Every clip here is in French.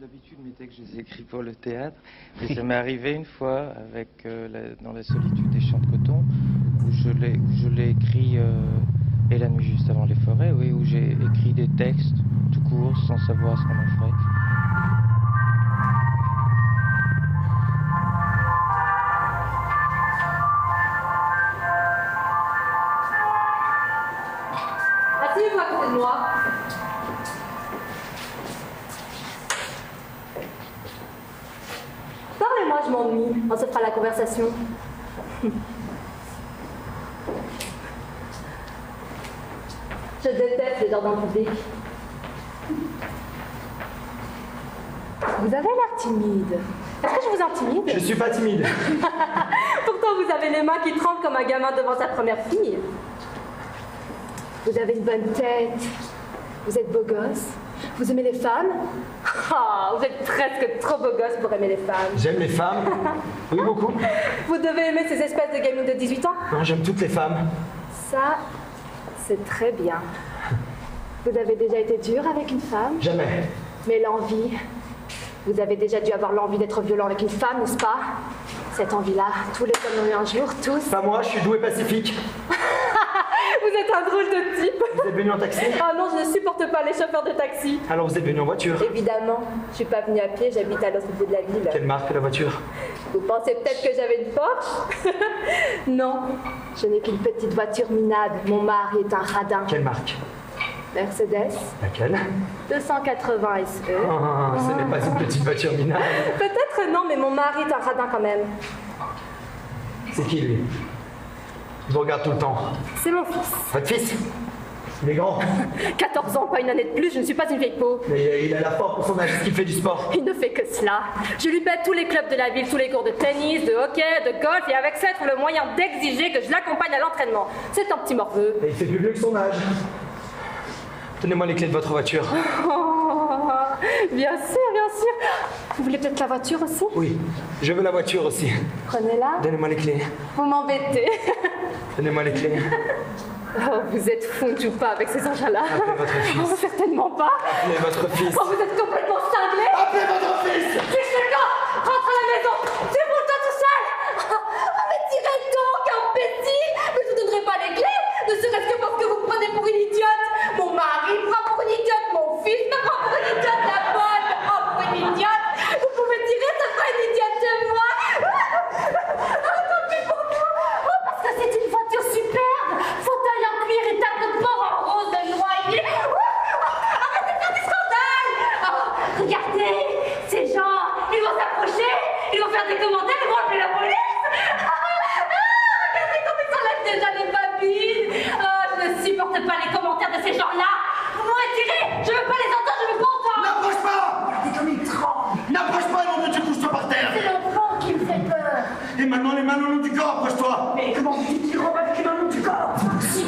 D'habitude, mes textes, je les écris pour le théâtre. Et ça m'est arrivé une fois, avec, dans la solitude des champs de coton, où je l'ai écrit, et la nuit juste avant les forêts, oui, où j'ai écrit des textes tout court, sans savoir ce qu'on en ferait. Asseyez-vous à côté de moi. Parlez-moi, je m'ennuie. On se fera la conversation. Je déteste les jardins publics. Vous avez l'air timide. Est-ce que je vous intimide? Je suis pas timide. Pourtant, vous avez les mains qui tremblent comme un gamin devant sa première fille. Vous avez une bonne tête. Vous êtes beau gosse. Vous aimez les femmes? Ah, vous êtes presque trop beau gosse pour aimer les femmes. J'aime les femmes. Oui, beaucoup. Vous devez aimer ces espèces de gamines de 18 ans? Non, j'aime toutes les femmes. Ça, c'est très bien. Vous avez déjà été dur avec une femme? Jamais. Mais l'envie, vous avez déjà dû avoir l'envie d'être violent avec une femme, n'est-ce pas? Cette envie-là, tous les hommes l'ont eu un jour, tous. Pas moi, je suis doux et pacifique. Vous êtes un drôle de type. Vous êtes venu en taxi? Ah non, je ne supporte pas les chauffeurs de taxi. Alors vous êtes venu en voiture? Évidemment, je suis pas venue à pied, j'habite à l'autre bout de la ville. Quelle marque la voiture? Vous pensez peut-être que j'avais une Porsche? Non, je n'ai qu'une petite voiture minable. Mon mari est un radin. Quelle marque? Mercedes. Laquelle? 280 SE. Ah, ce n'est pas une petite voiture minable. Peut-être non, mais mon mari est un radin quand même. C'est qui lui? Je vous regarde tout le temps. C'est mon fils. Votre fils? Il est grand. 14 ans, pas une année de plus, je ne suis pas une vieille peau. Mais il a la force pour son âge, il fait du sport. Il ne fait que cela. Je lui paie tous les clubs de la ville, tous les cours de tennis, de hockey, de golf, et avec ça, il trouve le moyen d'exiger que je l'accompagne à l'entraînement. C'est un petit morveux. Et il fait plus vieux que son âge. Donnez-moi les clés de votre voiture. Oh, bien sûr, bien sûr. Vous voulez peut-être la voiture aussi? Oui, je veux la voiture aussi. Prenez-la. Donnez-moi les clés. Vous m'embêtez. Donnez-moi les clés. Oh, vous êtes fondu ou pas avec ces engins-là? Appelez votre fils. Oh, certainement pas. Appelez votre fils. Oh, vous êtes complètement cinglé. Appelez votre fils. Fiche le camp. Rentre à la maison. Déroule-toi tout seul. Oh, mais tirez donc, imbécile. Mais je ne donnerai pas les clés, ne serait-ce que parce que vous me prenez pour une idiote. Mon mari me prend pour une idiote. Mon fils me prend pour une idiote. La bonne me prend pour une idiote. Vous pouvez tirer, ça fera une idiote de moi. Tant pis pour vous. Oh, parce que c'est une voiture superbe. Fauteuil en cuir et table de porc en rose de noyer. Arrêtez de faire du scandale. Oh, regardez, ces gens, ils vont s'approcher, ils vont faire des commentaires, ils vont appeler la police. Regardez comme ils s'enlèvent déjà les babines. Oh, je ne supporte pas les commentaires de ces gens-là. Vous me retirez, je veux pas les entendre, je veux pas entendre. N'approche pas. Regardez comme ils tremblent. N'approche pas, nom de Dieu, couche-toi par terre. C'est l'enfant qui me fait peur. Et maintenant les mains le long du corps, approche-toi. Mais comment vous dites qu'ils rompent avec les mains au long du corps? Si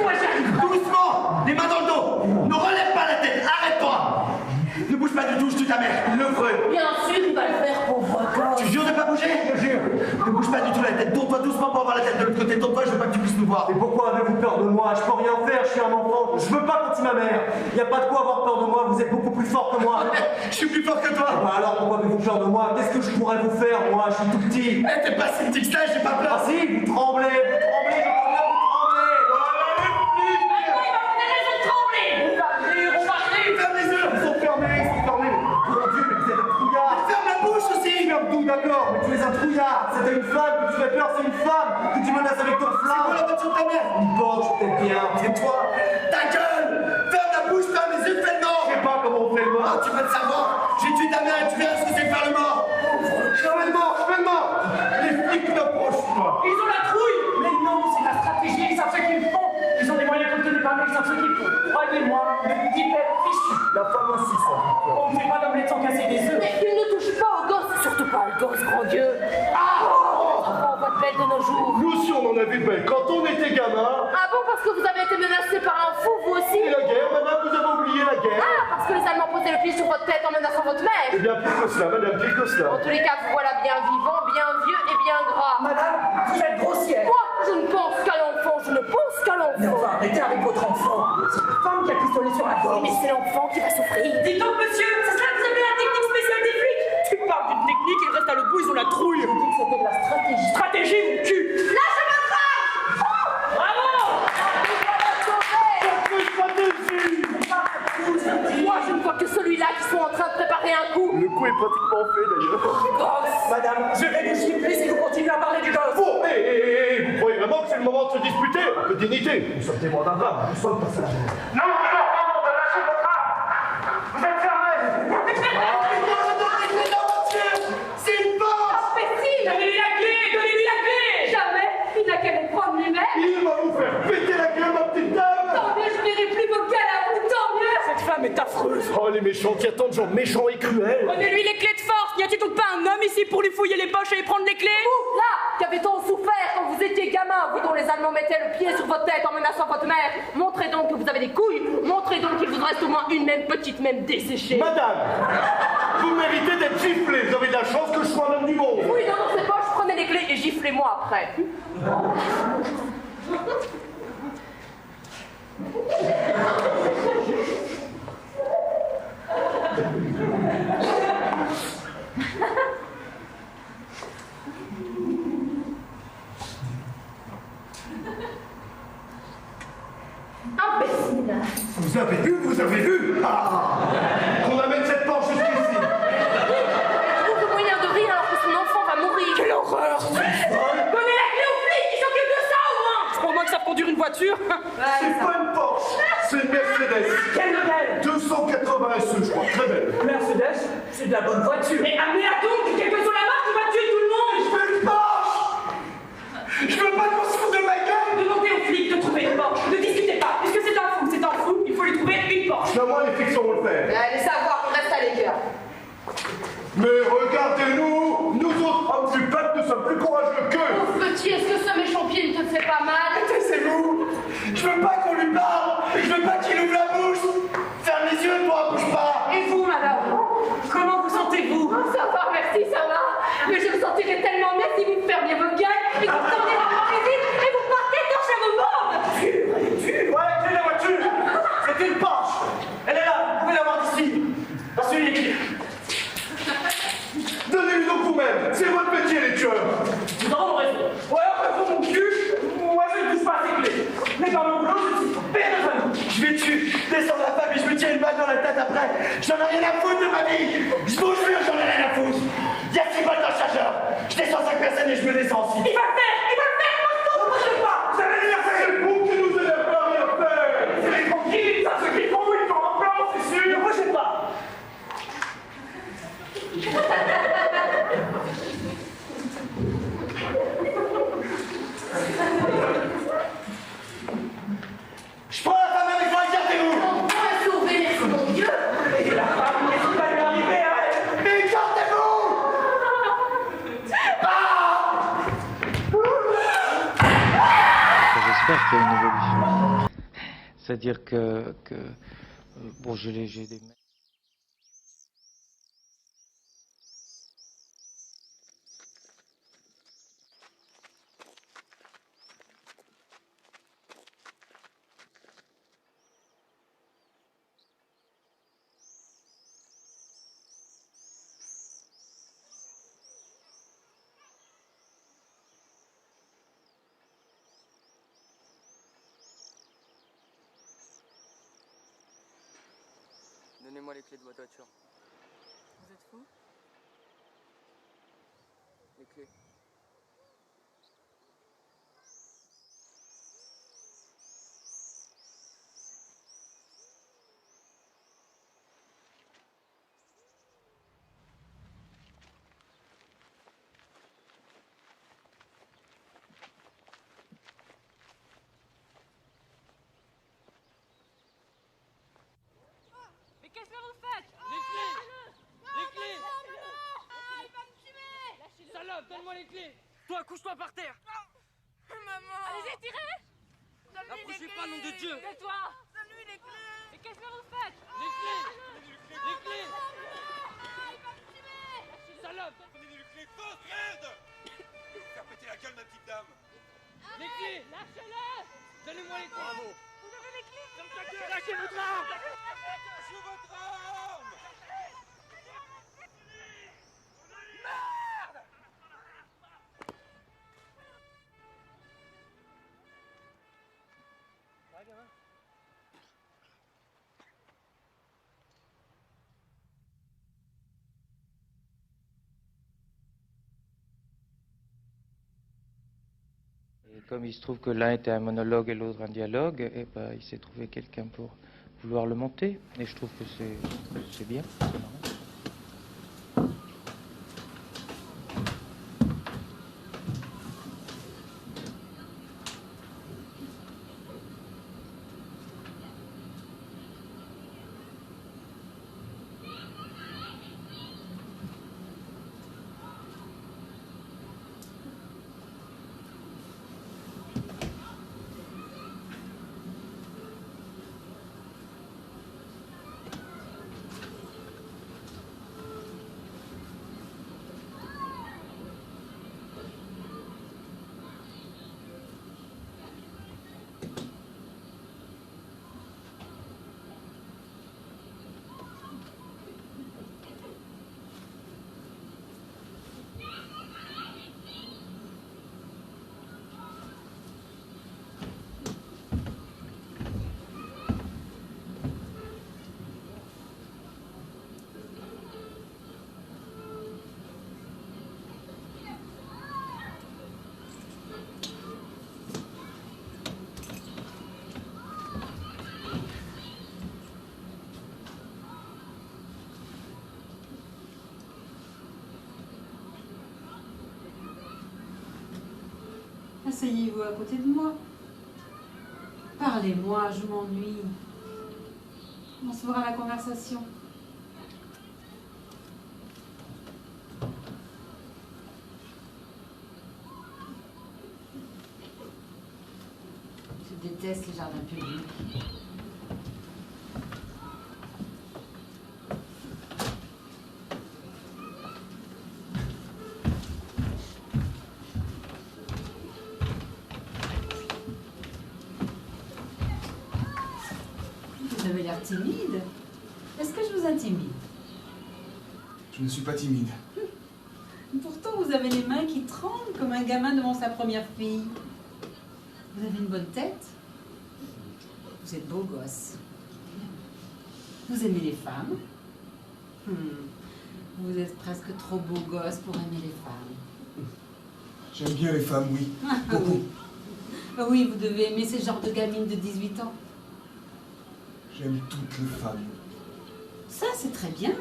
moi j'arrive. Doucement, les mains dans le dos. Ne relève pas la tête, arrête-toi. Ne bouge pas du tout, je tue ta mère. Le ferai. Bien sûr, il va le faire, pauvre gosse. Tu jures de pas bouger? Je jure. Ne bouge pas du tout la tête. Tourne-toi doucement pour avoir la tête de l'autre côté. Tourne-toi, je veux pas que tu puisses nous voir. Mais pourquoi avez-vous peur de moi? Je peux rien faire, je suis un enfant. Je veux pas partir ma mère. Il n'y a pas de quoi avoir peur de moi, vous êtes beaucoup plus fort que moi. Je suis plus fort que toi. Bah alors pourquoi avez-vous peur de moi? Qu'est-ce que je pourrais vous faire, moi? Je suis tout petit. Eh, t'es pas si petit que ça, j'ai pas peur. Ah si, vous tremblez, je peux bien vous tremblez. Maintenant, il va me donner raison de trembler. On va rire. Ferme les yeux. Ils sont fermés. Mon Dieu, mais vous êtes un trouillard. Ferme la bouche aussi. Ferme tout, d'accord, mais tu es un trouillard. C'était une femme que tu fais peur, c'est une femme que tu menaces avec ton C'est quoi flingue. la voiture de ta mère? Une Porsche, peut-être bien. Tais-toi. Ta gueule. Ferme la bouche, ferme les yeux, fais le Je mort. sais pas comment on fait le Ah, mort. tu veux le savoir? J'ai tué ta mère et tu verras ce que c'est que faire le mort. Je fais le mort. Les flics n'approchent pas. Ils ont la trouille. Mais non, c'est la stratégie, ils savent ce qu'ils font. Ils ont des moyens contenus par nous, ils savent ce qu'ils font. Croyez-moi, le type est fichu. La femme aussi, ça. On ne fait pas d'omelette sans casser des œufs. Mais il ne touche pas au gosse, surtout pas au gosse, grand Dieu. On voit de belle de nos jours. Nous aussi, on en a vu de belles. Quand on était gamin. Ah bon, parce que vous avez été menacé par un fou, vous aussi? Et la guerre, madame, vous avez oublié la guerre. Ah, parce que les Allemands posaient le pied sur votre tête en menaçant votre mère. Eh bien, pire que cela, madame, pire que cela. En tous les cas, vous voilà bien vivant, bien vieux et bien gras. Madame, vous êtes grossière. Moi, je ne pense qu'à l'enfant, je ne pense qu'à Mais l'enfant. enfin, arrêtez avec votre enfant. C'est la femme qui a le pistolet sur la gorge. Mais c'est l'enfant qui va souffrir. Dites donc, monsieur, c'est cela que vous avez Moi, je ne vois que celui-là qui sont en train de préparer un coup. Le coup est pratiquement fait d'ailleurs. Gosse. Madame, je vais vous gifler si vous continuez à parler du gosse. Bon, vous croyez vraiment que c'est le moment de se disputer? Un peu de dignité. Nous sommes témoins d'un drame. Nous sommes personnages. Non, lâchez votre arme. Vous êtes fermé. C'est une porte. Imbécile. Donnez-lui la clé, donnez-lui la clé. Jamais. Il n'a qu'à les prendre lui-même. Il va vous faire péter la gueule, ma petite dame. Tant mieux, je verrai plus vos gars à vous, tant mieux. Cette femme est affreuse. Oh, les méchants, il y a tant de gens méchants et cruels. Donnez-lui les clés de force. N'y a-t-il donc pas un homme ici pour lui fouiller les poches et prendre les clés? Vous, là, qu'avait-on souffert quand vous étiez gamin, vous dont les Allemands mettaient le pied sur votre tête en menaçant votre mère? Montrez donc que vous avez des couilles. Montrez donc qu'il vous reste au moins une même petite, même desséchée. Madame, vous méritez d'être giflée. Vous avez de la chance que je sois un homme du monde. Oui, dans ces poches, prenez les clés et giflez-moi après. Imbécile. Vous avez vu, vous avez vu. Ah, qu'on amène cette porte jusqu'ici. Trouve le moyen de rire alors que son enfant va mourir. Quelle horreur. Donnez la clé aux flics qui s'occupent de ça au moins. C'est pour moi que ça conduire une voiture. C'est pas une Porsche, c'est une Mercedes. Quelle modèle? 280 SE, je crois, très belle. Mercedes, c'est de la bonne voiture. Mais amenez-la donc, quelle que soit la marque, on va tuer tout le monde. Je veux une Porsche. Je veux pas qu'on se foute de ma gueule. Demandez aux flics de trouver une Porsche. Ne discutez pas, puisque c'est un fou, il faut lui trouver une Porsche. C'est à moi, les flics sauront le faire. Allez savoir, on reste à l'écart. Mais regardez-nous, nous autres hommes du peuple, nous sommes plus courageux qu'eux. Pauvre petit, est-ce que ce méchant pied ne te fait pas mal? Taisez-vous. Je veux pas qu'on lui parle. Je veux pas qu'il ouvre la bouche. Ferme les yeux, toi, bouge pas. Et vous, madame, comment vous sentez-vous? Oh, ça va, merci, ça va. Mais je me sentirais tellement mieux si vous me fermiez vos gueules et que vous tournez la cuisine et vous partez torcher vos morts. Ouais, clé de la voiture. C'est une Porsche. Elle est là, vous pouvez la voir d'ici. Passez les clés. Donnez-lui donc vous-même, c'est votre métier, les tueurs. Nous avons raison. Ouais, après pour mon cul, moi je ne touche pas à ces clés. Mais dans mon boulot, je suis père de famille. Je vais dessus, descendre la femme et je me tiens une balle dans la tête après. J'en ai rien à foutre de ma vie. Je bouge plus, j'en ai rien à foutre. Il y a 6 balles dans le chargeur. Je descends 5 personnes et je me descends aussi. Il va le faire, Marteau, ne bougez pas. Vous allez venir faire. C'est vous qui nous énervez à rien faire. C'est les tranquilles, ça ce qu'ils font, ils sont en plan, c'est sûr. Ne bougez pas. Je prends la femme avec moi, écartez-vous. On va sauver, mon Dieu. Et la femme, qu'est-ce qui va lui arriver à elle? Mais écartez-vous. J'espère qu'il y a une évolution. C'est-à-dire que bon, j'ai des... Donnez-moi les clés de votre voiture. Vous êtes fou? Les clés. Mais qu'est-ce que vous faites? Les clés! Les clés! Salope, donne-moi les clés! Toi, couche-toi par terre! Allez-y, tirez! N'approchez pas, nom de Dieu! Tais-toi! Mais qu'est-ce que vous faites? Les clés! Les clés! Salope! Prenez les clés, force, merde! Je vais vous faire péter la gueule, ma petite dame! Les clés! Lâchez-le! Donnez-moi les clés! Bravo! Vous avez les clés! Ferme ta gueule! Lâchez votre arme! Sous votre arme! Et comme il se trouve que l'un était un monologue et l'autre un dialogue, et ben, il s'est trouvé quelqu'un pour vouloir le monter. Et je trouve que c'est bien. C'est marrant. Asseyez-vous à côté de moi. Parlez-moi, je m'ennuie. On se fera la conversation. Je déteste les jardins publics. Vous avez l'air timide. Est-ce que je vous intimide? Je ne suis pas timide. Pourtant, vous avez les mains qui tremblent comme un gamin devant sa première fille. Vous avez une bonne tête. Vous êtes beau gosse. Vous aimez les femmes. Vous êtes presque trop beau gosse pour aimer les femmes. J'aime bien les femmes, oui. Beaucoup. Oui. Oui, vous devez aimer ces genres de gamines de 18 ans. J'aime toutes les femmes. Ça, c'est très bien.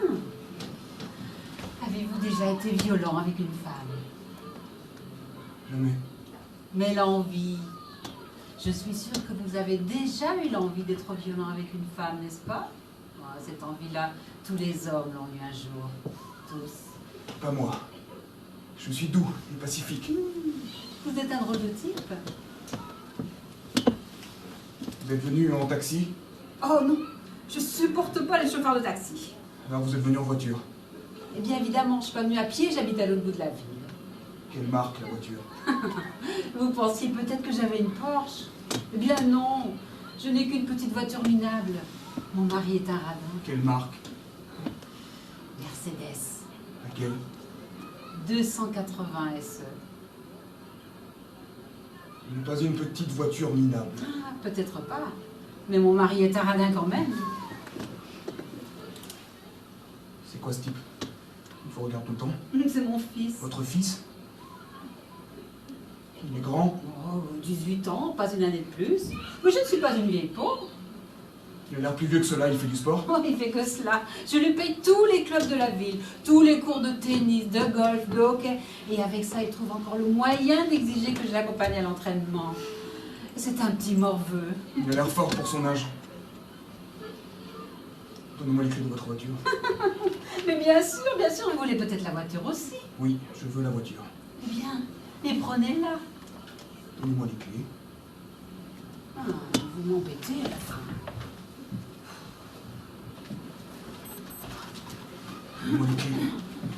Avez-vous déjà été violent avec une femme? Jamais. Mais l'envie. Je suis sûre que vous avez déjà eu l'envie d'être violent avec une femme, n'est-ce pas? Cette envie-là, tous les hommes l'ont eu un jour. Tous. Pas moi. Je suis doux et pacifique. Vous êtes un drôle de type. Vous êtes venu en taxi? Oh non, je supporte pas les chauffeurs de taxi. Alors vous êtes venu en voiture. Eh bien évidemment, je suis pas venue à pied, j'habite à l'autre bout de la ville. Quelle marque, la voiture? Vous pensiez peut-être que j'avais une Porsche? Eh bien non, je n'ai qu'une petite voiture minable. Mon mari est un radin. Quelle marque? Mercedes. Laquelle? 280 SE. Vous n'êtes pas une petite voiture minable. Ah, peut-être pas. Mais mon mari est un radin quand même. C'est quoi ce type? Il vous regarde tout le temps? C'est mon fils. Votre fils? Il est grand? Oh, 18 ans, pas une année de plus. Mais je ne suis pas une vieille pauvre. Il a l'air plus vieux que cela, il fait du sport? Oh, il fait que cela. Je lui paye tous les clubs de la ville, tous les cours de tennis, de golf, de hockey. Et avec ça, il trouve encore le moyen d'exiger que je l'accompagne à l'entraînement. C'est un petit morveux. Il a l'air fort pour son âge. Donnez-moi les clés de votre voiture. Mais bien sûr, vous voulez peut-être la voiture aussi. Oui, je veux la voiture. Eh bien, mais prenez-la. Donnez-moi les clés. Ah, vous m'embêtez à la fin. Donnez-moi les clés.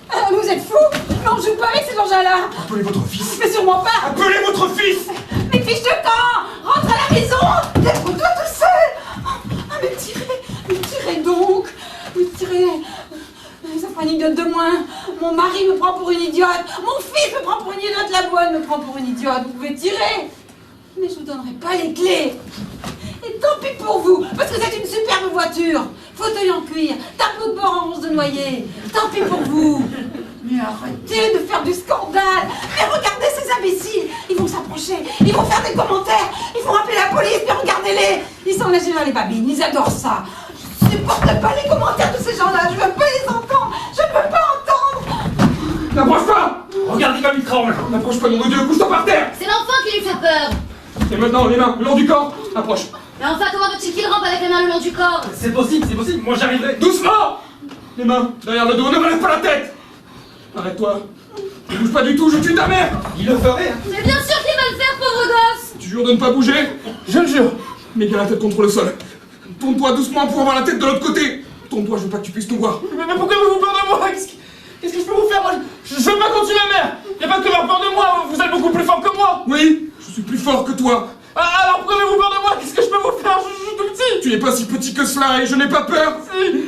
Ah, vous êtes fou? Non, je joue pas avec ces engins-là. Appelez votre fils. Mais sûrement pas. Appelez votre fils. Mais fiche de camp, rentre à la maison. Débrouille-toi tout seul. Ah, mais tirez donc. Mais tirez. Ça fera une idiote de moins. Mon mari me prend pour une idiote. Mon fils me prend pour une idiote. La bonne me prend pour une idiote. Vous pouvez tirer. Mais je vous donnerai pas les clés. Et tant pis pour vous, parce que c'est une superbe voiture. Fauteuil en cuir, tableau de bord en rose de noyer. Tant pis pour vous. Mais arrêtez de faire du scandale. Mais regardez ces imbéciles. Ils vont s'approcher, ils vont faire des commentaires, ils vont appeler la police, mais regardez-les. Ils sont lâchés dans les babines, ils adorent ça. Je ne supporte pas les commentaires de ces gens-là. Je veux pas les entendre. Je ne veux pas entendre. N'approche pas. Regardez comme il tremble. N'approche pas, nom de Dieu, couche-toi par terre. C'est l'enfant qui lui fait peur. Et maintenant, les mains le long du corps. Approche. Mais enfin, comment veut-il qu'il rampe avec les mains le long du corps? C'est possible, moi j'arriverai. Doucement. Les mains derrière le dos, ne relève pas la tête. Arrête-toi. Ne bouge pas du tout, je tue ta mère. Il le ferait. Mais bien sûr qu'il va le faire, pauvre gosse. Tu jures de ne pas bouger? Je le jure. Mets bien la tête contre le sol. Tourne-toi doucement pour avoir la tête de l'autre côté. Tourne-toi, je veux pas que tu puisses nous voir. Mais pourquoi avez-vous peur de moi? Qu'est-ce que je peux vous faire? Moi, je veux pas qu'on tue ma mère. Y a pas que avoir peur de moi, vous êtes beaucoup plus fort que moi. Oui, je suis plus fort que toi. Ah, alors pourquoi avez-vous peur de moi? Qu'est-ce que je peux vous faire? Je suis tout petit. Tu n'es pas si petit que cela et je n'ai pas peur. Si.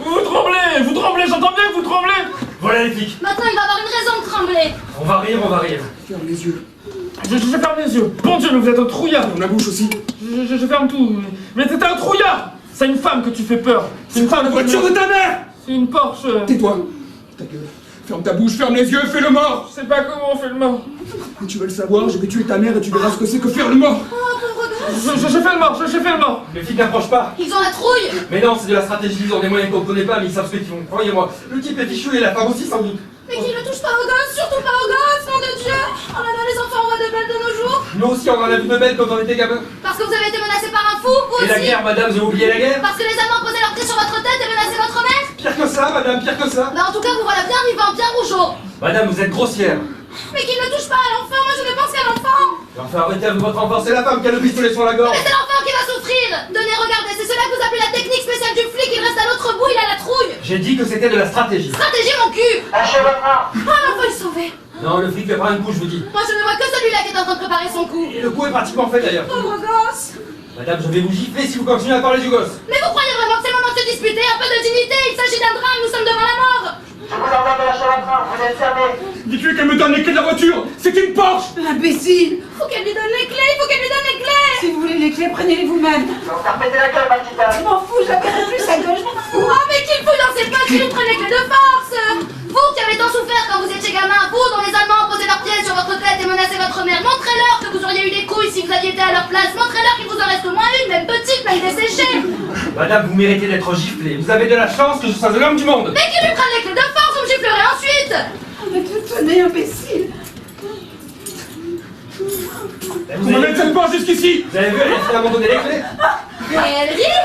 Vous tremblez, j'entends bien que vous tremblez. Voilà les flics. Maintenant, il va avoir une raison de trembler. On va rire. Ferme les yeux. Je ferme les yeux. Bon Dieu, mais vous êtes un trouillard. Ferme la bouche aussi. Je ferme tout. Mais t'es un trouillard. C'est une femme que tu fais peur. C'est une femme. La voiture de ta mère. C'est une Porsche. Tais-toi. Ta gueule. Ferme ta bouche, ferme les yeux, fais le mort. Je sais pas comment on fait le mort. Et tu veux le savoir, je vais tuer ta mère et tu verras ce que c'est que faire le mort. Je fais le mort, je fais le mort. Les flics n'approchent pas. Ils ont la trouille. Mais non, c'est de la stratégie, ils ont des moyens qu'on ne connaît pas, mais ils savent ce qu'ils font. Croyez-moi, le type est fichu et la femme aussi sans doute. Mais qu'il ne touche pas aux gosses, surtout pas aux gosses, nom de Dieu. Oh là là, les enfants, on voit de belles de nos jours. Nous aussi, on en a vu de belles quand on était gamin. Parce que vous avez été menacé par un fou, vous Et la aussi. guerre, madame, j'ai oublié la guerre. Parce que les Allemands posaient leur pied sur votre tête et menaçaient votre mère. Pire que ça, madame, pire que ça. Bah en tout cas, vous voilà bien vivant, bien rougeau. Madame, vous êtes grossière. Mais qu'il ne touche pas à l'enfant, moi je ne pense qu'à l'enfant. Enfin, arrêtez avec votre enfant, c'est la femme qui a le pistolet sur la gorge. Mais c'est l'enfant qui va souffrir. Tenez, regardez, c'est cela que vous appelez la technique spéciale du flic, il reste à l'autre bout, il a la trouille. J'ai dit que c'était de la stratégie. Stratégie, mon cul. Lâchez votre main. Ah, l'enfant est sauvé. Non, le flic fait pas un coup, je vous dis. Moi je ne vois que celui-là qui est en train de préparer son coup. Et le coup est pratiquement fait d'ailleurs. Pauvre gosse. Madame, je vais vous gifler si vous continuez à parler du gosse. Mais vous croyez vraiment que c'est le moment de se disputer? Un peu de dignité, il s'agit d'un drame, nous sommes devant la mort. Je vous ordonne de lâcher votre main, vous êtes fermé. Dites-lui qu'elle me donne les clés de la voiture. C'est une Porsche. L'imbécile. Faut qu'elle lui donne les clés, il faut qu'elle lui donne les clés. Si vous voulez les clés, prenez-les vous-même. Je vais vous faire péter la gueule, ma petite dame. Je m'en fous, je la verrai plus sa gueule, je m'en fous. Oh, mais qu'il fouille dans ses poches, il prenne les clés de force. Vous qui avez tant souffert quand vous étiez gamin, vous dont les Allemands posaient leurs pieds sur votre tête et menaçaient votre mère, montrez-leur que vous auriez eu des couilles si vous aviez été à leur place, montrez-leur qu'il vous en reste au moins une, même petite, même desséchée. Madame, vous méritez d'être giflée. Vous avez de la chance que je sois l'homme du monde. Mais qu'il lui prenne les clés de force, vous me giflerez ensuite. Mais tenez, imbécile. Vous m'amenez cette Porsche jusqu'ici. Vous avez vu, elle a fait abandonner les clés. Mais elle rit.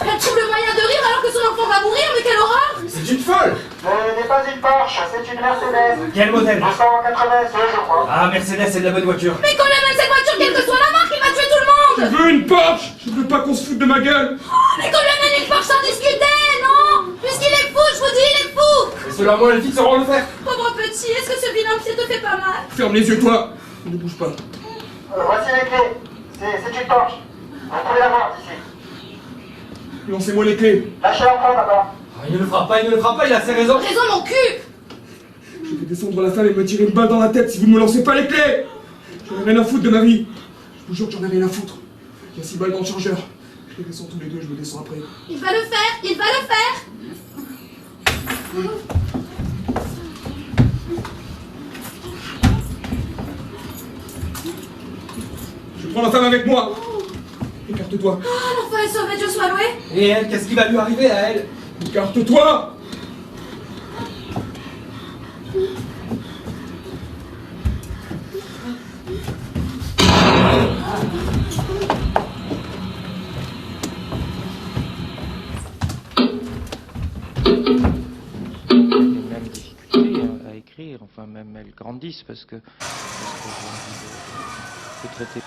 Elle trouve le moyen de rire alors que son enfant va mourir, mais quelle horreur. C'est une folle. Ce n'est pas une Porsche, c'est une Mercedes. Quel modèle? 282, je crois. Ah, Mercedes, c'est de la bonne voiture. Mais qu'on amène cette voiture, quelle que soit la marque, il va tuer tout le Je monde. veux une Porsche. Je veux pas qu'on se foute de ma gueule. Mais qu'on lui amène une Porsche sans discuter, non. Puisqu'il est fou, je vous dis, il est fou. Et selon moi, les flics sauront le faire. Pauvre petit, est-ce que ce vilain pied te fait pas mal? Ferme les yeux, toi. Ne bouge pas. Voici les clés. C'est une Porsche. Vous pouvez la voir d'ici. Lancez-moi les clés. Lâchez l'enfant d'abord. Ah, il ne le fera pas, il a ses raisons. Raison, mon cul. Je vais descendre la femme et me tirer une balle dans la tête si vous ne me lancez pas les clés. J'en ai rien à foutre de ma vie. Je vous jure que j'en ai rien à foutre. Il y a 6 balles dans le chargeur. Je les descends tous les deux, je me descends après. Il va le faire, il va le faire. Je prends la femme avec moi. Écarte-toi. Oh, l'enfant est sauvé, Dieu soit loué. Et elle, qu'est-ce qui va lui arriver à elle? Écarte-toi. Les mêmes difficultés à écrire, enfin même elles grandissent parce que j'ai envie de traiter.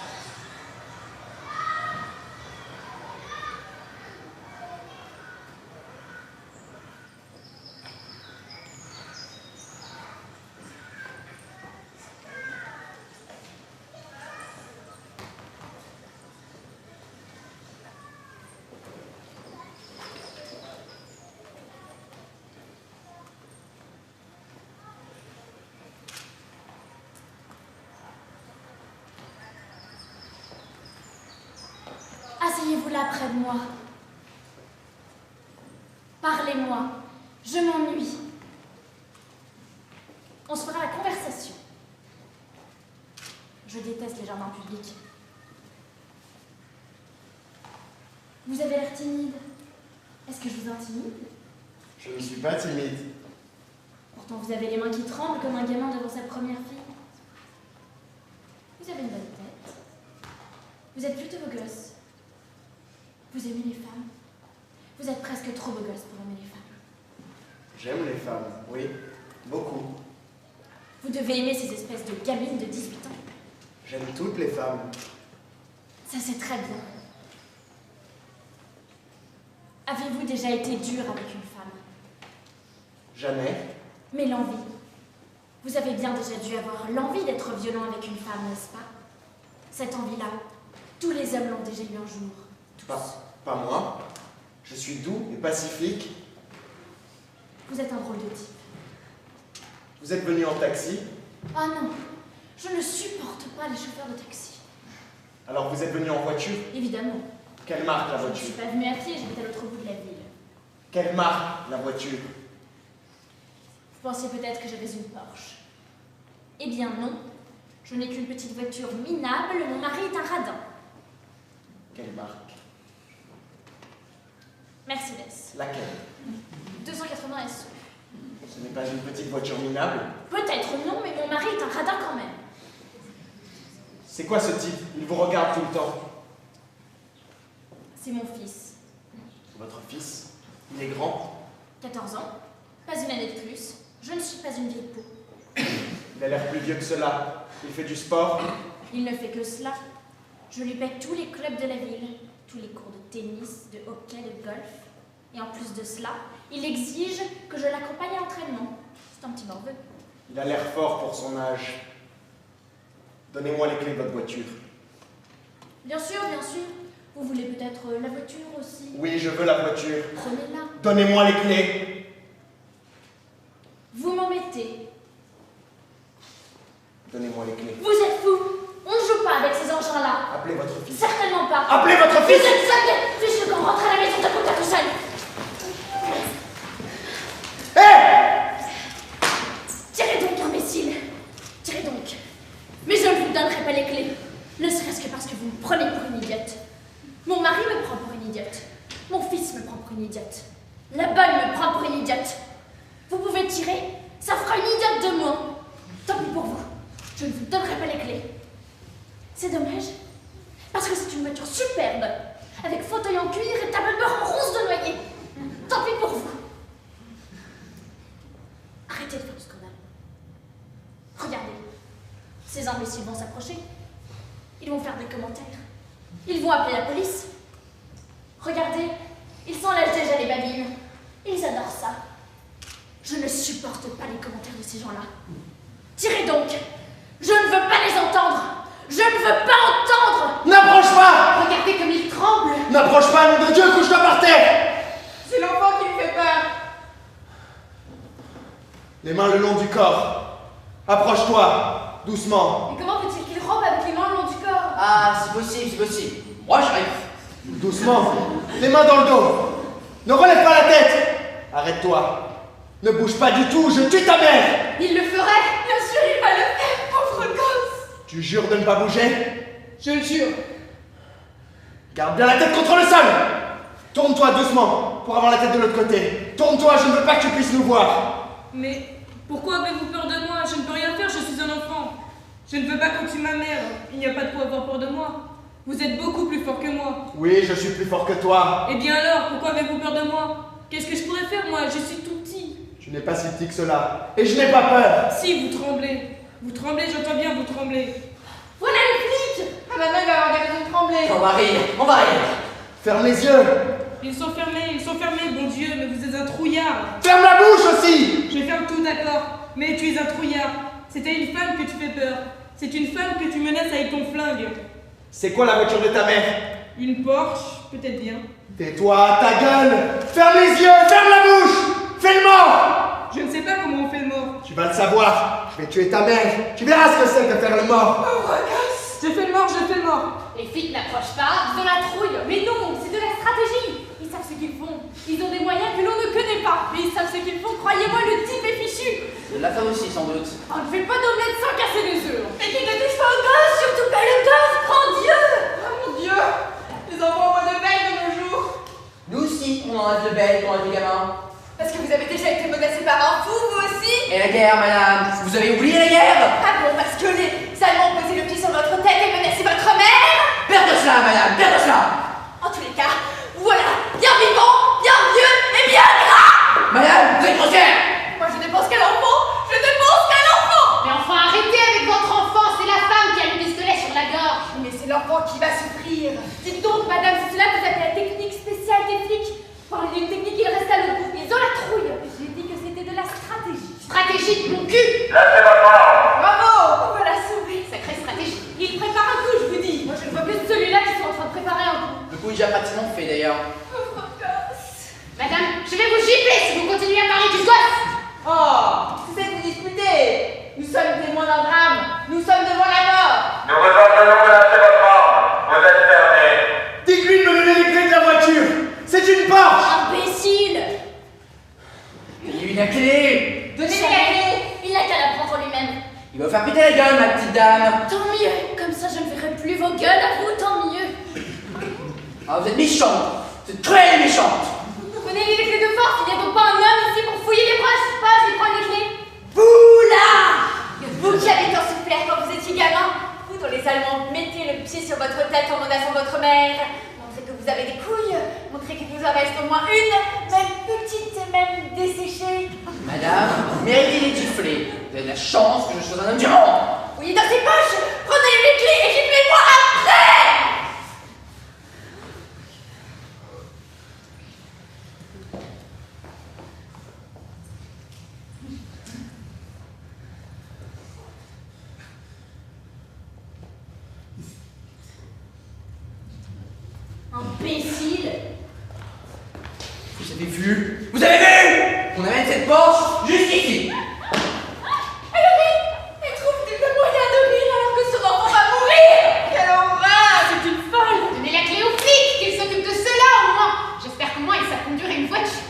Asseyez-vous là près de moi. Parlez-moi. Je m'ennuie. On se fera la conversation. Je déteste les jardins publics. Vous avez l'air timide. Est-ce que je vous intimide? Je ne suis pas timide. Pourtant, vous avez les mains qui tremblent comme un gamin devant sa première fille. Vous avez une bonne tête. Vous êtes plutôt beau gosse. Vous aimez les femmes. Vous êtes presque trop beau gosse pour aimer les femmes. J'aime les femmes, oui, beaucoup. Vous devez aimer ces espèces de gamines de 18 ans. J'aime toutes les femmes. Ça, c'est très bien. Avez-vous déjà été dur avec une femme? Jamais. Mais l'envie. Vous avez bien déjà dû avoir l'envie d'être violent avec une femme, n'est-ce pas? Cette envie-là, tous les hommes l'ont déjà eu un jour. Pas moi. Je suis doux et pacifique. Vous êtes un drôle de type. Vous êtes venu en taxi? Ah non, je ne supporte pas les chauffeurs de taxi. Alors vous êtes venu en voiture? Évidemment. Quelle marque la Je ne voiture? suis pas venue à pied, j'habite à l'autre bout de la ville. Quelle marque la voiture? Vous pensiez peut-être que j'avais une Porsche. Eh bien non, je n'ai qu'une petite voiture minable, mon mari est un radin. Quelle marque? Mercedes. Laquelle? 280 SE. Ce n'est pas une petite voiture minable? Peut-être non, mais mon mari est un radin quand même. C'est quoi ce type? Il vous regarde tout le temps. C'est mon fils. Votre fils? Il est grand? 14 ans, pas une année de plus. Je ne suis pas une vieille peau. Il a l'air plus vieux que cela. Il fait du sport? Il ne fait que cela. Je lui paie tous les clubs de la ville, tous les cours de tennis, de hockey, de golf. Et en plus de cela, il exige que je l'accompagne à l'entraînement. C'est un petit morveux. Il a l'air fort pour son âge. Donnez-moi les clés de votre voiture. Bien sûr, bien sûr. Vous voulez peut-être la voiture aussi? Oui, je veux la voiture. Prenez-la. Donnez-moi les clés. Vous m'en mettez. Donnez-moi les clés. Vous êtes fou. On ne joue pas avec ces engins-là. Appelez votre fils. Certainement pas. Appelez votre Vous fils. êtes sale, fiche qu'on rentre à la maison de tout seul. Tirez donc, imbécile. Tirez donc. Mais je ne vous donnerai pas les clés. Ne serait-ce que parce que vous me prenez pour une idiote. Mon mari me prend pour une idiote. Mon fils me prend pour une idiote. La bonne me prend pour une idiote. Vous pouvez tirer, ça fera une idiote de moi. Tant pis pour vous. Je ne vous donnerai pas les clés. C'est dommage. Parce que c'est une voiture superbe. Avec fauteuil en cuir et table de bord en rose de noyer. Tant pis pour vous. Arrêtez de faire du scandale. Regardez. Ces imbéciles vont s'approcher. Ils vont faire des commentaires. Ils vont appeler la police. Regardez, ils s'enlèvent déjà les babines. Ils adorent ça. Je ne supporte pas les commentaires de ces gens-là. Tirez donc. Je ne veux pas les entendre. Je ne veux pas entendre. N'approche pas. Regardez comme ils tremblent. N'approche pas, nom de Dieu, couche-toi par terre. C'est l'enfant qui me fait peur. Les mains le long du corps. Approche-toi, doucement. Et comment veut-il qu'il rampe avec les mains le long du corps? Ah, c'est possible, c'est possible. Moi, j'arrive. Doucement, les mains dans le dos. Ne relève pas la tête. Arrête-toi. Ne bouge pas du tout, je tue ta mère. Il le ferait. Bien sûr, il va le faire, pauvre gosse. Tu jures de ne pas bouger? Je le jure. Garde bien la tête contre le sol. Tourne-toi doucement pour avoir la tête de l'autre côté. Tourne-toi, je ne veux pas que tu puisses nous voir. Mais pourquoi avez-vous peur de moi? Je ne peux rien faire, je suis un enfant. Je ne veux pas qu'on tue ma mère. Il n'y a pas de quoi avoir peur de moi. Vous êtes beaucoup plus fort que moi. Oui, je suis plus fort que toi. Eh bien alors, pourquoi avez-vous peur de moi? Qu'est-ce que je pourrais faire, moi? Je suis tout petit. Tu n'es pas si petit que cela. Et je n'ai pas peur. Si, vous tremblez. Vous tremblez, j'entends bien, vous tremblez. Voilà les flics. Ah, maintenant, il va avoir des raisons de trembler. On va rire, on va rire. Ferme les yeux. Ils sont fermés, bon Dieu, mais vous êtes un trouillard. Ferme la bouche aussi. Je ferme tout, d'accord. Mais tu es un trouillard. C'était une femme que tu fais peur. C'est une femme que tu menaces avec ton flingue. C'est quoi la voiture de ta mère? Une Porsche, peut-être bien. Tais-toi, ta gueule. Ferme les yeux, ferme la bouche. Fais le mort. Je ne sais pas comment on fait le mort. Tu vas le savoir. Je vais tuer ta mère. Tu verras ce que c'est que faire le mort. Pauvre gosse. Je fais le mort, je fais le mort. Les flics n'approchent pas, ils ont la trouille. Mais non, c'est de la stratégie. Ils savent ce qu'ils font. Ils ont des moyens que l'on ne connaît pas. Mais ils savent ce qu'ils font. Croyez-moi, le type est fichu. De la femme aussi, sans doute. On ne fait pas d'omelette sans casser des œufs. Mais qui ne touche pas au gaz, surtout pas le gaz, prends Dieu. Oh mon Dieu! Les enfants ont moins de belles de nos jours. Nous aussi, on en a de belles quand on était gamins. Parce que vous avez déjà été menacé par un fou, vous aussi? Et la guerre, madame? Vous avez oublié la guerre? Ah bon, parce que les Allemands ont posé le pied sur votre tête et menacé votre mère? Père de cela, madame, père de cela! En tous les cas, voilà, bien vivant, bien vieux et bien gras! Madame, vous êtes grossière! Moi je ne pense qu'à l'enfant, je ne pense qu'à l'enfant! Mais enfin, arrêtez avec votre enfant, c'est la femme qui a le pistolet sur la gorge. Mais c'est l'enfant qui va souffrir. Dites donc, madame, c'est cela que vous appelez la technique spéciale des flics. Par une technique, il reste à l'autre bout, ils ont la trouille. J'ai dit que c'était de la stratégie. Stratégie de mon cul. Lâchez votre arme! Bravo! On va la sauver. Sacrée stratégie. Il prépare un coup, je vous dis. Moi, je ne vois plus celui-là qui sont en train de préparer un coup. Le coup est déjà pratiquement fait d'ailleurs. Madame, je vais vous gifler si vous continuez à parler du gosse. Oh, c'est vous discuter. Nous sommes témoins d'un drame. Nous sommes devant la mort. Nous vous ordonnons de lâcher votre arme! Vous êtes fermé! Dites-lui de me donner les clés de la voiture. C'est une Porsche. Imbécile! Donnez-lui la clé! Donnez la clé. Il n'a qu'à la prendre lui-même. Il va vous faire péter la gueule, ma petite dame! Tant mieux. Comme ça, je ne verrai plus vos gueules à vous, tant mieux. Ah, vous êtes méchante! Vous êtes très méchante! Prenez les clés de force. Il n'y a donc pas un homme ici pour fouiller les poches. Pas, je vais prendre les clés. Vous là! Vous qui avez tant souffert quand vous étiez gamin. Vous dont les Allemands mettaient le pied sur votre tête en menaçant votre mère. Montrez que vous avez des couilles. Montrez qu'il vous en reste au moins une, même petite et même desséchée. Madame, vous méritez les giflets. Vous avez la chance que je sois un homme du monde! Oui, dans ses poches. Prenez les clés et giflez-moi après. Imbécile. Vous avez vu? Vous avez vu? On amène cette Porsche juste ici! Elle rit. Elle trouve le moyen de rire alors que son enfant va mourir. Quelle horreur. C'est une folle. Donnez la clé aux flics, qu'ils s'occupent de cela au moins. J'espère qu'au moins ils savent conduire une voiture.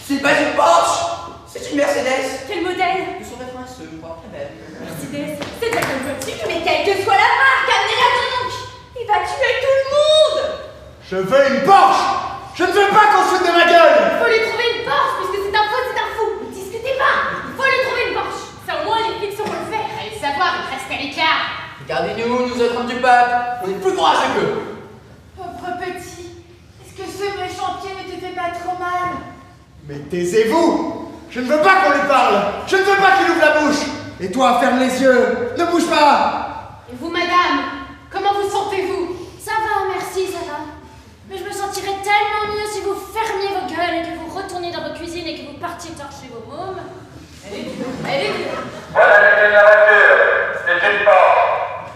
C'est pas une Porsche! C'est une Mercedes! Quel modèle? 282, je crois, très belle. Mercedes. C'est de la bonne voiture. Mais quelle que soit la marque, amenez-la donc. Il va tuer tout le monde. Je veux une Porsche. Je ne veux pas qu'on se foute de ma gueule. Il faut lui trouver une Porsche puisque c'est un fou, c'est un fou. Ne discutez pas. Il faut lui trouver une Porsche. Ça au moins les flics sauront le faire. Allez savoir, ils restent à l'écart. Regardez-nous, nous autres hommes du peuple! On est plus courageux qu'eux! Pauvre petit. Est-ce que ce méchant pied ne te fait pas trop mal? Mais taisez-vous. Je ne veux pas qu'on lui parle. Je ne veux pas qu'il ouvre la bouche. Et toi, ferme les yeux. Ne bouge pas. Et vous, madame, comment vous sentez-vous? Ça va, merci, ça va. Mais je me sentirais tellement mieux si vous fermiez vos gueules et que vous retourniez dans vos cuisines et que vous partiez torcher vos mômes. Allez, allez. Voilà les clés de la voiture! C'est une Porsche!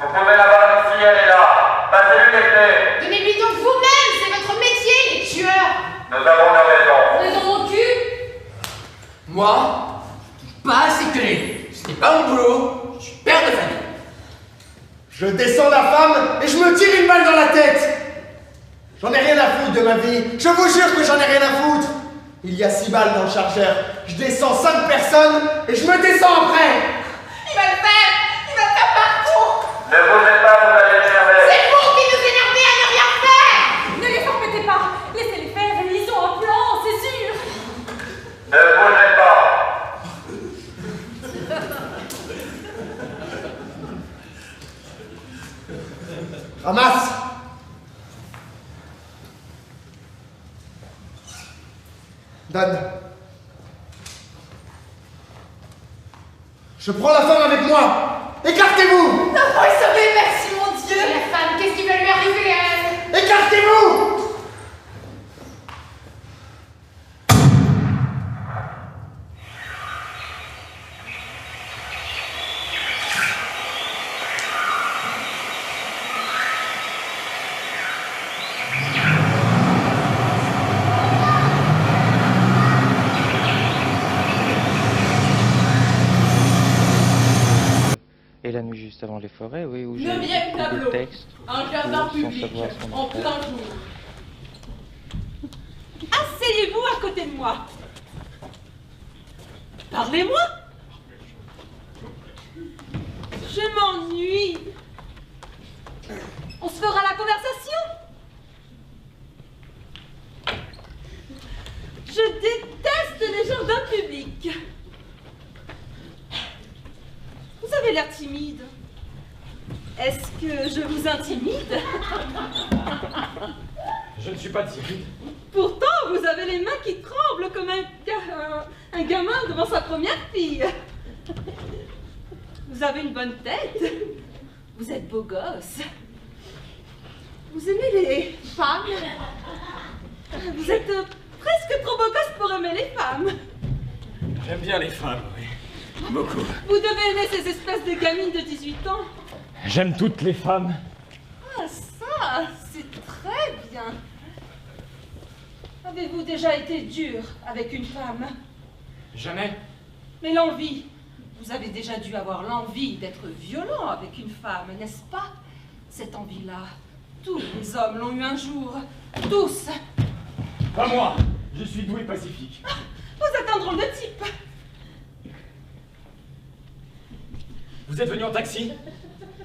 Vous pouvez la voir ici, elle est là! Passez-lui les clés! Donnez-lui donc vous-même, c'est votre métier, les tueurs. Nous avons nos raisons! Les dans mon cul. Moi, je touche pas à ces clés. Ce n'est pas mon boulot. Je suis père de famille. Je descends la femme et je me tire une balle dans la tête. J'en ai rien à foutre de ma vie. Je vous jure que j'en ai rien à foutre. Il y a 6 balles dans le chargeur. Je descends 5 personnes et je me descends après. Il va le faire. Il va le faire partout. Ne bougez pas, vous allez l'énerver! C'est vous qui nous énervez à ne rien faire. Ne les embêtez pas. Laissez-les faire. Ils ont un plan, c'est sûr. Ne bougez pas! Ramasse. Donne. Je prends la femme avec moi. Écartez-vous. L'enfant est sauvé, merci mon Dieu. Et la femme, qu'est-ce qui va lui arriver à elle? Écartez-vous. Et la nuit juste avant les forêts, oui, où j'ai 9e écrit tableau. des textes Un jardin sans public, savoir ce qu'on en en fait. plein jour. Asseyez-vous à côté de moi. Parlez-moi. Je m'ennuie. On se fera la conversation? Je déteste les jardins publics. Vous avez l'air timide. Est-ce que je vous intimide? Je ne suis pas timide. Pourtant, vous avez les mains qui tremblent comme un gamin devant sa première fille. Vous avez une bonne tête. Vous êtes beau gosse. Vous aimez les femmes. Vous êtes presque trop beau gosse pour aimer les femmes. J'aime bien les femmes, oui. Beaucoup. Vous devez aimer ces espèces de gamines de 18 ans. J'aime toutes les femmes. Ah, ça, c'est très bien. Avez-vous déjà été dur avec une femme? Jamais. Mais l'envie, vous avez déjà dû avoir l'envie d'être violent avec une femme, n'est-ce pas? Cette envie-là, tous les hommes l'ont eu un jour. Tous. Pas moi. Je suis doux et pacifique. Ah, vous êtes un drôle de type. Vous êtes venu en taxi?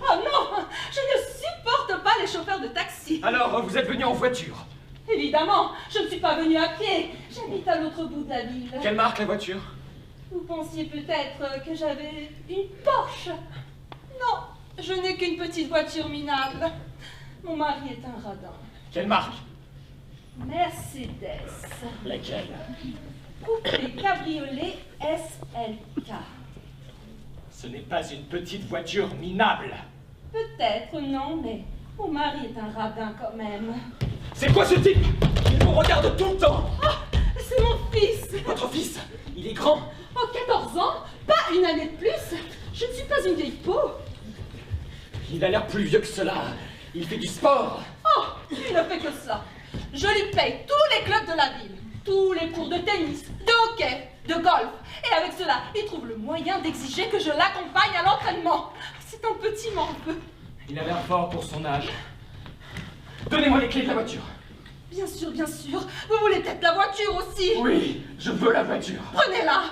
Oh non, je ne supporte pas les chauffeurs de taxi. Alors, vous êtes venu en voiture? Évidemment, je ne suis pas venue à pied. J'habite à l'autre bout de la ville. Quelle marque la voiture? Vous pensiez peut-être que j'avais une Porsche. Non, je n'ai qu'une petite voiture minable. Mon mari est un radin. Quelle marque? Mercedes. Laquelle? Coupé cabriolet SLK. Ce n'est pas une petite voiture minable. Peut-être non, mais mon mari est un radin quand même. C'est quoi ce type? Il vous regarde tout le temps. Ah, c'est mon fils. Votre fils? Il est grand. Oh, 14 ans? Pas une année de plus. Je ne suis pas une vieille peau. Il a l'air plus vieux que cela. Il fait du sport. Oh, il ne fait que ça. Je lui paye tous les clubs de la ville, tous les cours de tennis, de hockey, de golf. Et avec cela, il trouve le moyen d'exiger que je l'accompagne à l'entraînement. C'est un petit morveux. Il a l'air fort pour son âge. Donnez-moi les clés de la voiture. Bien sûr, bien sûr. Vous voulez peut-être la voiture aussi? Oui, je veux la voiture. Prenez-la.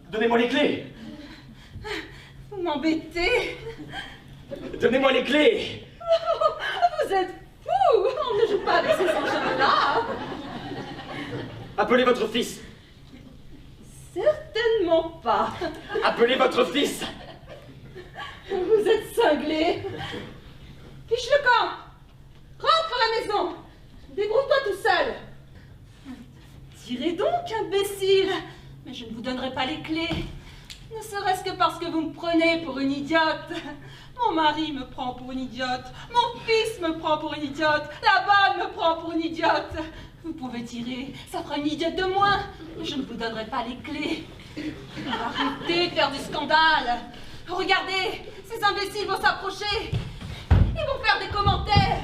Donnez-moi les clés. Vous m'embêtez. Donnez-moi les clés. Vous êtes fou. On ne joue pas avec ces engins-là. Appelez votre fils. Certainement pas. Appelez votre fils. Vous êtes cinglé. Fiche le camp. Rentre à la maison. Débrouille-toi tout seul. Tirez donc, imbécile. Mais je ne vous donnerai pas les clés. Ne serait-ce que parce que vous me prenez pour une idiote. Mon mari me prend pour une idiote. Mon fils me prend pour une idiote. La bonne me prend pour une idiote. Vous pouvez tirer, ça fera une idiote de moins. Mais je ne vous donnerai pas les clés. Arrêtez de faire du scandale. Regardez, ces imbéciles vont s'approcher. Ils vont faire des commentaires.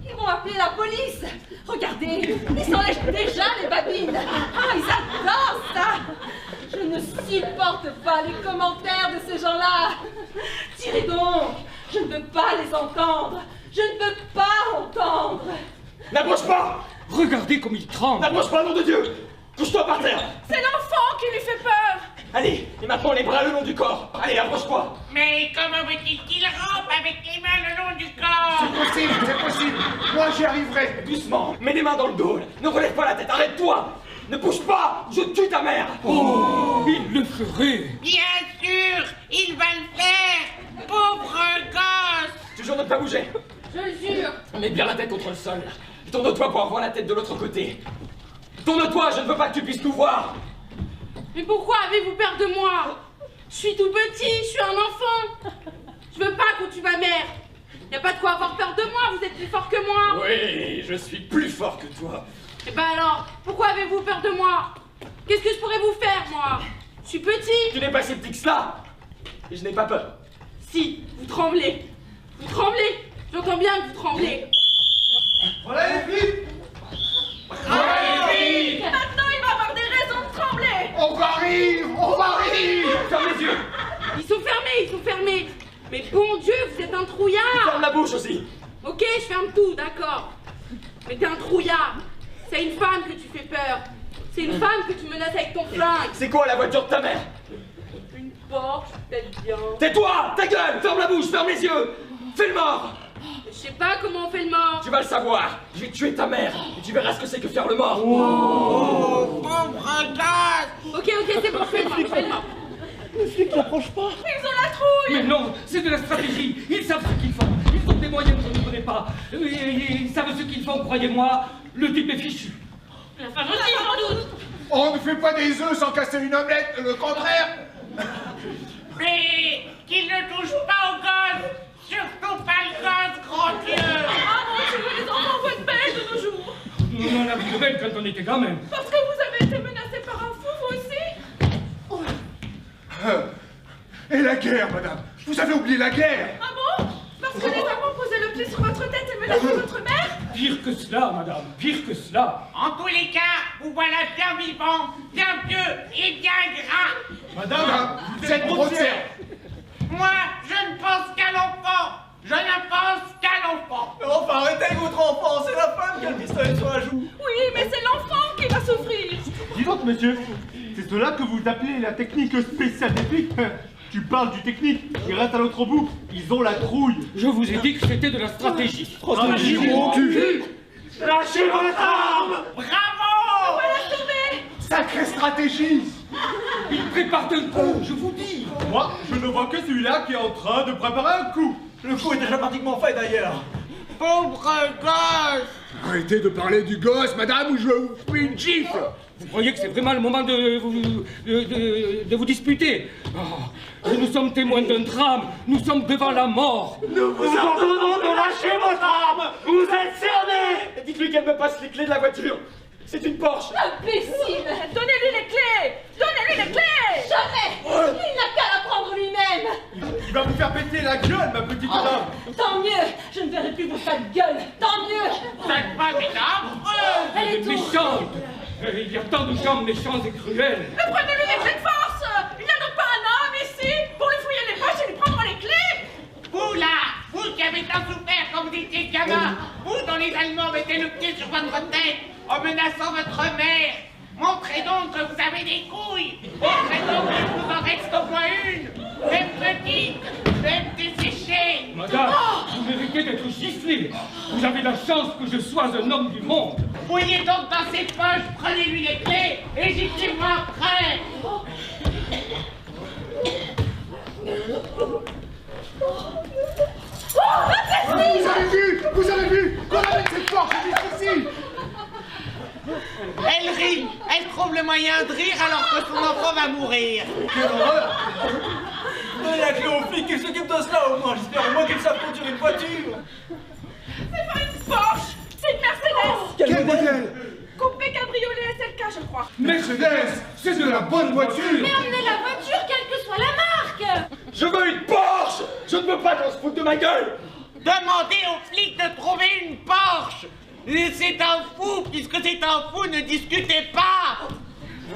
Ils vont appeler la police. Regardez, ils s'enlèvent déjà les babines. Ah, ils adorent ça. Je ne supporte pas les commentaires de ces gens-là. Tirez donc. Je ne veux pas les entendre. Je ne veux pas entendre. N'approche pas. Regardez comme il tremble. N'approche pas, nom de Dieu. Couche-toi par terre. C'est l'enfant qui lui fait peur. Allez, et maintenant les bras le long du corps. Allez, approche-toi. Mais comment veut-il qu'il rampe avec les mains le long du corps? C'est possible, c'est possible. Moi, j'y arriverai. Doucement, mets les mains dans le dos. Ne relève pas la tête, arrête-toi. Ne bouge pas, je tue ta mère. Oh, il le ferait. Bien sûr, il va le faire. Pauvre gosse. Toujours ne pas bouger. Je le jure. Mets bien la tête contre le sol. Tourne-toi pour avoir la tête de l'autre côté. Tourne-toi, je ne veux pas que tu puisses nous voir. Mais pourquoi avez-vous peur de moi? Je suis tout petit, je suis un enfant. Je veux pas qu'on tue ma mère. Y a pas de quoi avoir peur de moi, vous êtes plus fort que moi. Oui, je suis plus fort que toi. Et ben alors, pourquoi avez-vous peur de moi? Qu'est-ce que je pourrais vous faire, moi? Je suis petit. Tu n'es pas si petit que cela. Et je n'ai pas peur. Si, vous tremblez. Vous tremblez. J'entends bien que vous tremblez. Voilà les flics. Maintenant, il va avoir des raisons de trembler. On arrive, on arrive. Ferme les yeux. Ils sont fermés, ils sont fermés. Mais bon Dieu, vous êtes un trouillard. Ferme la bouche aussi. Ok, je ferme tout, d'accord. Mais t'es un trouillard. C'est une femme que tu fais peur. C'est une femme que tu menaces avec ton flingue. C'est quoi la voiture de ta mère? Une Porsche, peut-être bien. Tais-toi! Ta gueule! Ferme la bouche, ferme les yeux! Fais le mort! Je sais pas comment on fait le mort. Tu vas le savoir! Je vais tuer ta mère et tu verras ce que c'est que faire le mort! Oh, pauvre gosse! Ok, c'est bon, je fais le mort. Les flics n'approchent pas. Ils ont la trouille. Mais non, c'est de la stratégie. Ils savent ce qu'ils font. Ils ont des moyens que je ne connais pas. Ils savent ce qu'ils font, croyez-moi. Le type est fichu. La femme aussi, sans doute. On ne fait pas des œufs sans casser une omelette, le contraire. Mais qu'il ne touche pas au gosse! Surtout pas le gosse, grand Dieu! Ah mon Dieu, les enfants vont être belles de nos jours. On en a vu de belles quand on était gamin. Parce que vous avez été menacé par un fou, vous aussi? Et la guerre, madame? Vous avez oublié la guerre? Ah bon? Parce que les enfants posaient le pied sur votre tête et menaçaient votre mère? Pire que cela, madame, pire que cela. En tous les cas, vous voilà bien vivant, bien vieux et bien gras! Madame, vous êtes grossière! Moi, je ne pense qu'à l'enfant! Je ne pense qu'à l'enfant! Mais enfin, arrêtez avec votre enfant, c'est la femme qui a le pistolet sur la joue. Oui, mais c'est l'enfant qui va souffrir. Dis donc, monsieur, c'est cela que vous appelez la technique spéciale des flics? Tu parles du technique, ils restent à l'autre bout, ils ont la trouille. Je vous ai dit que c'était de la stratégie. Stratégie, mon cul! Lâchez votre arme! Bravo! On va la sauver. Sacrée stratégie! Ils préparent un coup, je vous dis. Moi, je ne vois que celui-là qui est en train de préparer un coup. Le coup est déjà pratiquement fait d'ailleurs. Pauvre gosse! Arrêtez de parler du gosse, madame, ou je vous fais une gifle! Vous croyez que c'est vraiment le moment de vous disputer? Oh, nous sommes témoins d'un drame, nous sommes devant la mort. Nous vous ordonnons de lâcher votre arme! Vous êtes cernés! Dites-lui qu'elle me passe les clés de la voiture. C'est une Porsche. Imbécile! Donnez-lui les clés! Donnez-lui les clés! Jamais! Il n'a qu'à la prendre lui-même! Il va vous faire péter la gueule, ma petite dame! Tant mieux. Je ne verrai plus vos sales gueules. Tant mieux. Cette femme est affreuse! Elle est méchante. Il y a tant de gens méchants et cruels. Mais prenez-lui les clés de force! Il n'y a donc pas un homme ici pour lui fouiller les poches et lui prendre les clés! Vous là, vous qui avez tant souffert quand vous étiez gamin, vous dont les Allemands mettaient le pied sur votre tête en menaçant votre mère, montrez donc que vous avez des couilles! Montrez donc qu'il vous en reste au moins une! Même petite, même desséchée! Madame, vous méritez d'être giflée. Vous avez la chance que je sois un homme du monde. Fouillez donc dans ses poches, prenez-lui les clés et giflez-moi après! Vous avez vu qu'on amène cette Porsche jusqu'ici! Elle rit, elle trouve le moyen de rire alors que son enfant va mourir. Quelle horreur! Donnez la clé aux flics qui s'occupent de cela au moins, j'espère au moins qu'ils savent conduire une voiture! C'est pas une Porsche! C'est une Mercedes! Quel modèle? Coupé cabriolet SLK, je crois. Mercedes, c'est de la bonne voiture! Mais emmenez la voiture, quelle que soit la marque! Je veux une Porsche! Je ne veux pas qu'on se foute de ma gueule! Demandez aux flics de trouver une Porsche! C'est un fou, puisque c'est un fou, ne discutez pas!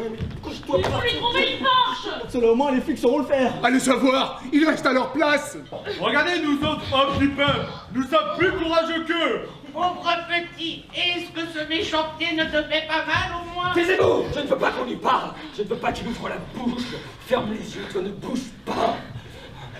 Il faut lui trouver une Porsche! Cela au moins les flics sauront le faire! À le savoir, ils restent à leur place! Regardez nous autres hommes du peuple, nous sommes plus courageux qu'eux! Pauvre petit, est-ce que ce méchant pied ne te fait pas mal au moins? Taisez-vous! Je ne veux pas qu'on lui parle! Je ne veux pas qu'il ouvre la bouche! Ferme les yeux, toi ne bouge pas!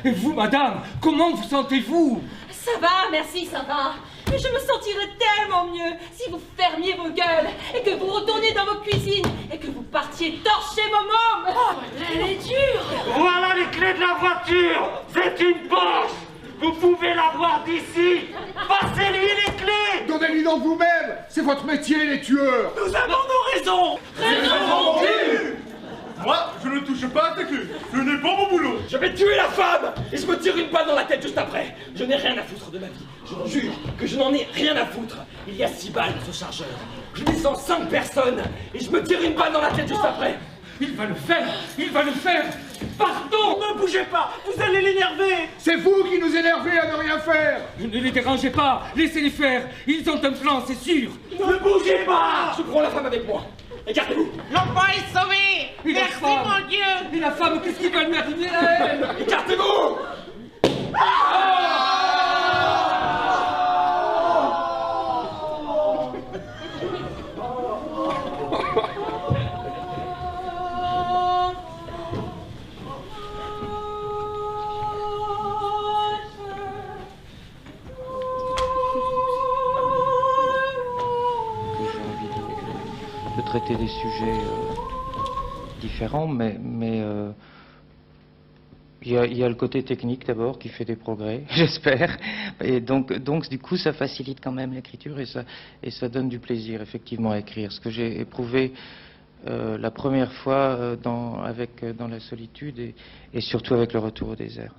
Et vous, madame, comment vous sentez-vous? Ça va, merci, ça va. Mais je me sentirais tellement mieux si vous fermiez vos gueules et que vous retourniez dans vos cuisines et que vous partiez torcher vos mômes. Oh, elle est dure! Voilà les clés de la voiture! C'est une Porsche! Vous pouvez l'avoir d'ici! Passez-lui les clés! Donnez-lui donc vous-même! C'est votre métier, les tueurs! Nous avons nos raisons! Raison! Moi, je ne touche pas à tes clés! Ce n'est pas mon boulot! Je vais tuer la femme! Et je me tire une balle dans la tête juste après! Je n'ai rien à foutre de ma vie! Je vous jure que je n'en ai rien à foutre! Il y a 6 balles dans ce chargeur! Je descends 5 personnes! Et je me tire une balle dans la tête juste après! Il va le faire! Il va le faire! Partons! Ne bougez pas! Vous allez l'énerver! C'est vous qui nous énervez à ne rien faire! Ne les dérangez pas! Laissez-les faire! Ils ont un plan, c'est sûr! Ne bougez pas! Je prends la femme avec moi! Écartez-vous! L'enfant est sauvé! Et la Merci femme mon Dieu! Et la femme, qu'est-ce qui va lui arriver à elle? Écartez-vous! de traiter des sujets différents, mais il y a le côté technique d'abord qui fait des progrès, j'espère. Et donc, du coup, ça facilite quand même l'écriture et ça donne du plaisir, effectivement, à écrire. Ce que j'ai éprouvé la première fois dans la solitude et surtout avec le retour au désert.